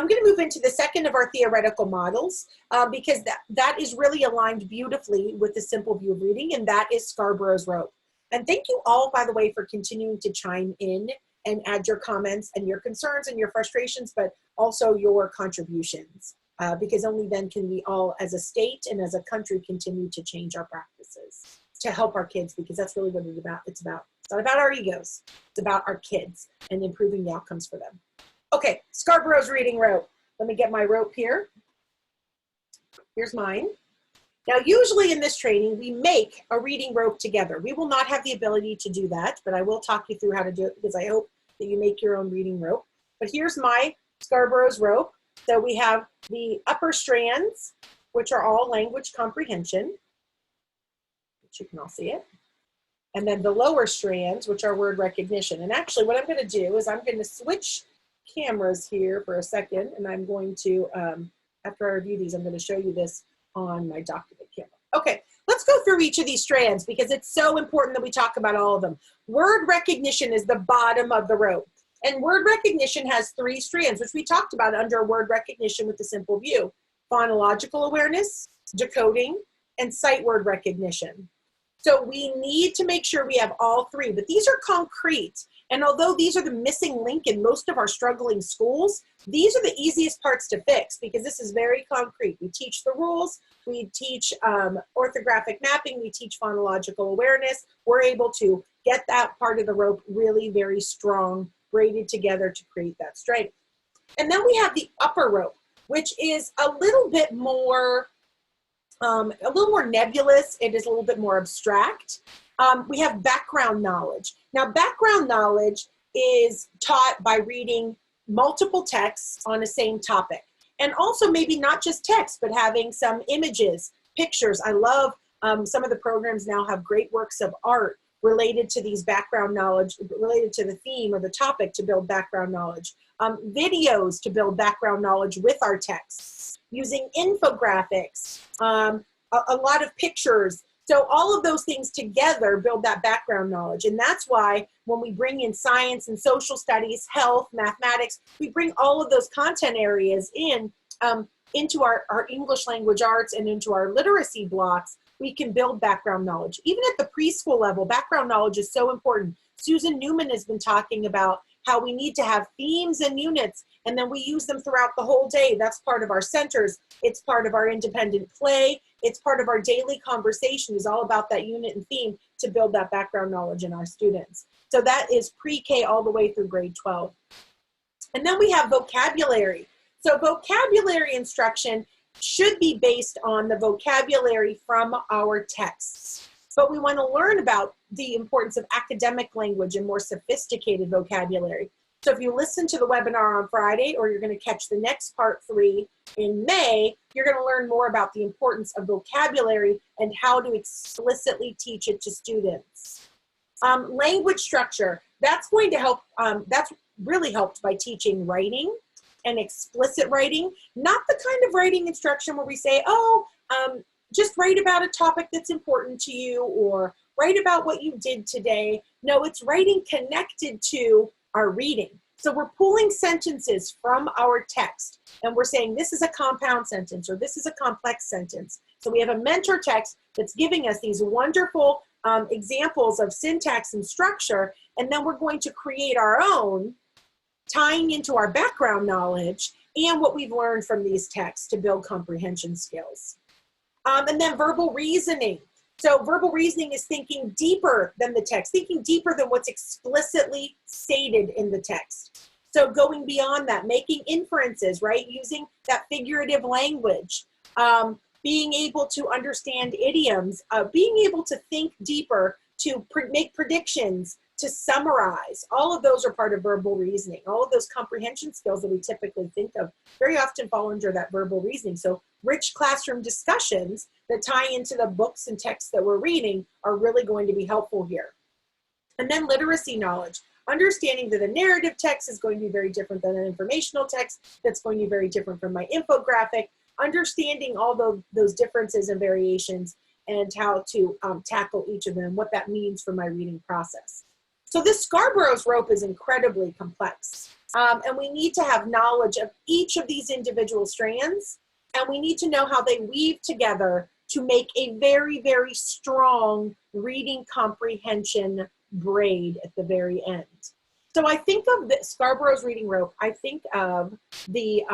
I'm going to move into the second of our theoretical models because that is really aligned beautifully with the simple view of reading, and that is Scarborough's rope. And thank you all, by the way, for continuing to chime in and add your comments and your concerns and your frustrations, but also your contributions, because only then can we all, as a state and as a country, continue to change our practices to help our kids, because that's really what it's about. It's not about our egos. It's about our kids and improving the outcomes for them. Okay, Scarborough's reading rope. Let me get my rope here. Here's mine. Now, usually in this training, we make a reading rope together. We will not have the ability to do that, but I will talk you through how to do it because I hope that you make your own reading rope. But here's my Scarborough's rope. So we have the upper strands, which are all language comprehension, which you can all see it. And then the lower strands, which are word recognition. And actually what I'm going to do is I'm going to switch cameras here for a second, and I'm going to, after I review these, I'm going to show you this on my document camera. Okay, let's go through each of these strands because it's so important that we talk about all of them. Word recognition is the bottom of the rope. And word recognition has 3 strands, which we talked about under word recognition with the simple view: phonological awareness, decoding, and sight word recognition. So we need to make sure we have all 3, but these are concrete. And although these are the missing link in most of our struggling schools, these are the easiest parts to fix because this is very concrete. We teach the rules, we teach orthographic mapping, we teach phonological awareness. We're able to get that part of the rope really very strong, braided together to create that strength. And then we have the upper rope, which is a little bit more nebulous. It is a little bit more abstract. We have background knowledge. Now, background knowledge is taught by reading multiple texts on the same topic. And also maybe not just text, but having some images, pictures. I love some of the programs now have great works of art related to these background knowledge, related to the theme or the topic to build background knowledge. Videos to build background knowledge with our texts, using infographics, a lot of pictures. So all of those things together build that background knowledge. And that's why when we bring in science and social studies, health, mathematics, we bring all of those content areas in into our English language arts and into our literacy blocks. We can build background knowledge. Even at the preschool level, background knowledge is so important. Susan Newman has been talking about how we need to have themes and units, and then we use them throughout the whole day. That's part of our centers. It's part of our independent play. It's part of our daily conversation is all about that unit and theme to build that background knowledge in our students. So that is pre-K all the way through grade 12. And then we have vocabulary. So vocabulary instruction should be based on the vocabulary from our texts. But we want to learn about the importance of academic language and more sophisticated vocabulary. So if you listen to the webinar on Friday, or you're going to catch the next part 3 in May, you're going to learn more about the importance of vocabulary and how to explicitly teach it to students. Language structure, that's going to help, that's really helped by teaching writing and explicit writing, not the kind of writing instruction where we say, oh, just write about a topic that's important to you or write about what you did today. No, it's writing connected to our reading. So we're pulling sentences from our text and we're saying this is a compound sentence or this is a complex sentence. So we have a mentor text that's giving us these wonderful examples of syntax and structure, and then we're going to create our own, tying into our background knowledge and what we've learned from these texts to build comprehension skills. And then verbal reasoning. So verbal reasoning is thinking deeper than the text, thinking deeper than what's explicitly stated in the text. So going beyond that, making inferences, right? Using that figurative language, being able to understand idioms, being able to think deeper, to make predictions, to summarize. All of those are part of verbal reasoning. All of those comprehension skills that we typically think of very often fall under that verbal reasoning. So rich classroom discussions that tie into the books and texts that we're reading are really going to be helpful here. And then literacy knowledge. Understanding that a narrative text is going to be very different than an informational text that's going to be very different from my infographic. Understanding all those differences and variations and how to tackle each of them, what that means for my reading process. So this Scarborough's rope is incredibly complex. And we need to have knowledge of each of these individual strands, and we need to know how they weave together to make a very, very strong reading comprehension braid at the very end. So I think of the Scarborough's reading rope, I think of the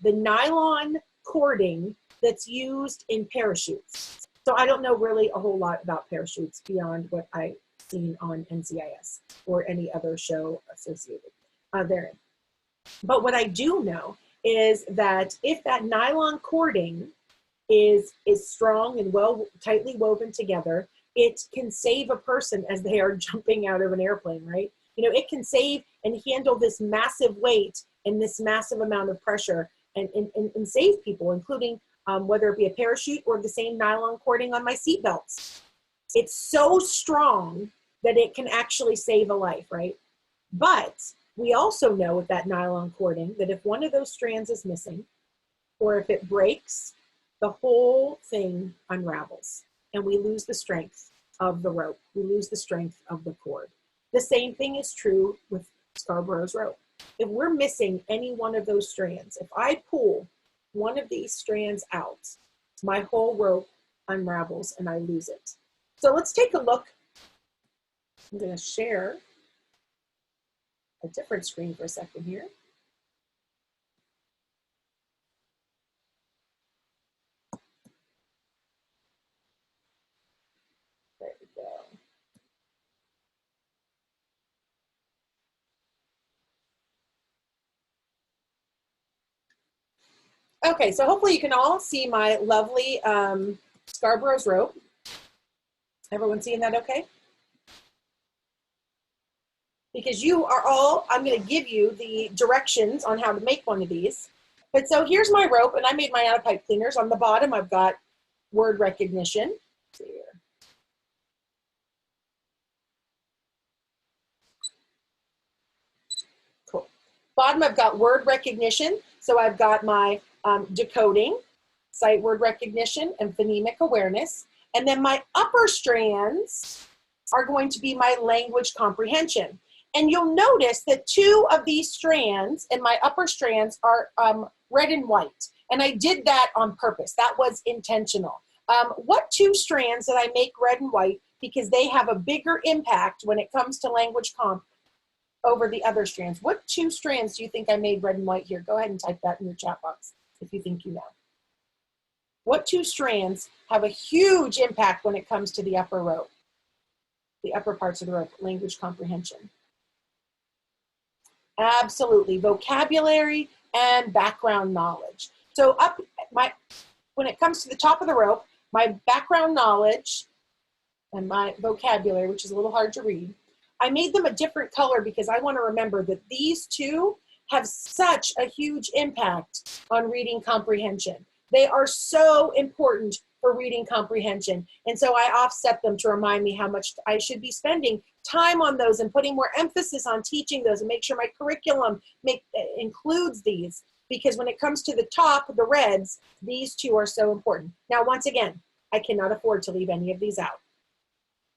nylon cording that's used in parachutes. So I don't know really a whole lot about parachutes beyond what I've seen on NCIS or any other show associated therein. But what I do know is that if that nylon cording is strong and well tightly woven together, it can save a person as they are jumping out of an airplane, right? You know, it can save and handle this massive weight and this massive amount of pressure and save people, including whether it be a parachute or the same nylon cording on my seatbelts. It's so strong that it can actually save a life, right? But we also know with that nylon cording that if one of those strands is missing, or if it breaks, the whole thing unravels and we lose the strength of the rope. We lose the strength of the cord. The same thing is true with Scarborough's rope. If we're missing any one of those strands, if I pull one of these strands out, my whole rope unravels and I lose it. So let's take a look. I'm going to share a different screen for a second here. There we go. Okay, so hopefully you can all see my lovely Scarborough's rope. Everyone seeing that okay? Because you are all, I'm going to give you the directions on how to make one of these. But so here's my rope, and I made mine out of pipe cleaners. On the bottom, I've got word recognition. Let's see here. Cool. Bottom, I've got word recognition. So I've got my decoding, sight word recognition, and phonemic awareness. And then my upper strands are going to be my language comprehension. And you'll notice that two of these strands in my upper strands are red and white. And I did that on purpose. That was intentional. What two strands did I make red and white? Because they have a bigger impact when it comes to language comp over the other strands. What two strands do you think I made red and white here? Go ahead and type that in your chat box if you think you know. What two strands have a huge impact when it comes to the upper rope, the upper parts of the rope, language comprehension? Absolutely, vocabulary and background knowledge. So when it comes to the top of the rope, my background knowledge and my vocabulary, which is a little hard to read, I made them a different color because I want to remember that these two have such a huge impact on reading comprehension. They are so important for reading comprehension. And so I offset them to remind me how much I should be spending time on those and putting more emphasis on teaching those and make sure my curriculum includes these. Because when it comes to the top, the reds, these two are so important. Now, once again, I cannot afford to leave any of these out.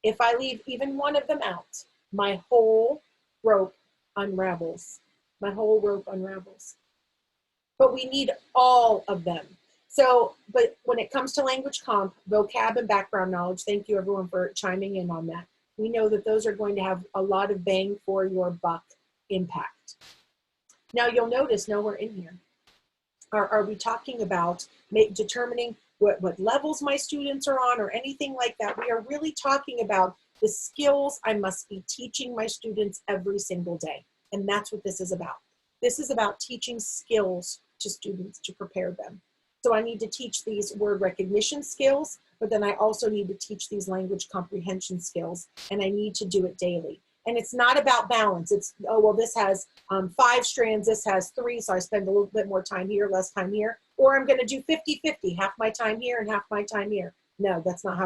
If I leave even one of them out, my whole rope unravels. My whole rope unravels. But we need all of them. So, but when it comes to language comp, vocab and background knowledge, thank you everyone for chiming in on that. We know that those are going to have a lot of bang for your buck impact. Now you'll notice nowhere in here are we talking about determining what levels my students are on or anything like that. We are really talking about the skills I must be teaching my students every single day. And that's what this is about. This is about teaching skills to students to prepare them. So I need to teach these word recognition skills, but then I also need to teach these language comprehension skills, and I need to do it daily. And it's not about balance. It's, oh, well, this has 5 strands, this has 3, so I spend a little bit more time here, less time here. Or I'm going to do 50-50, half my time here and half my time here. No, that's not how it works.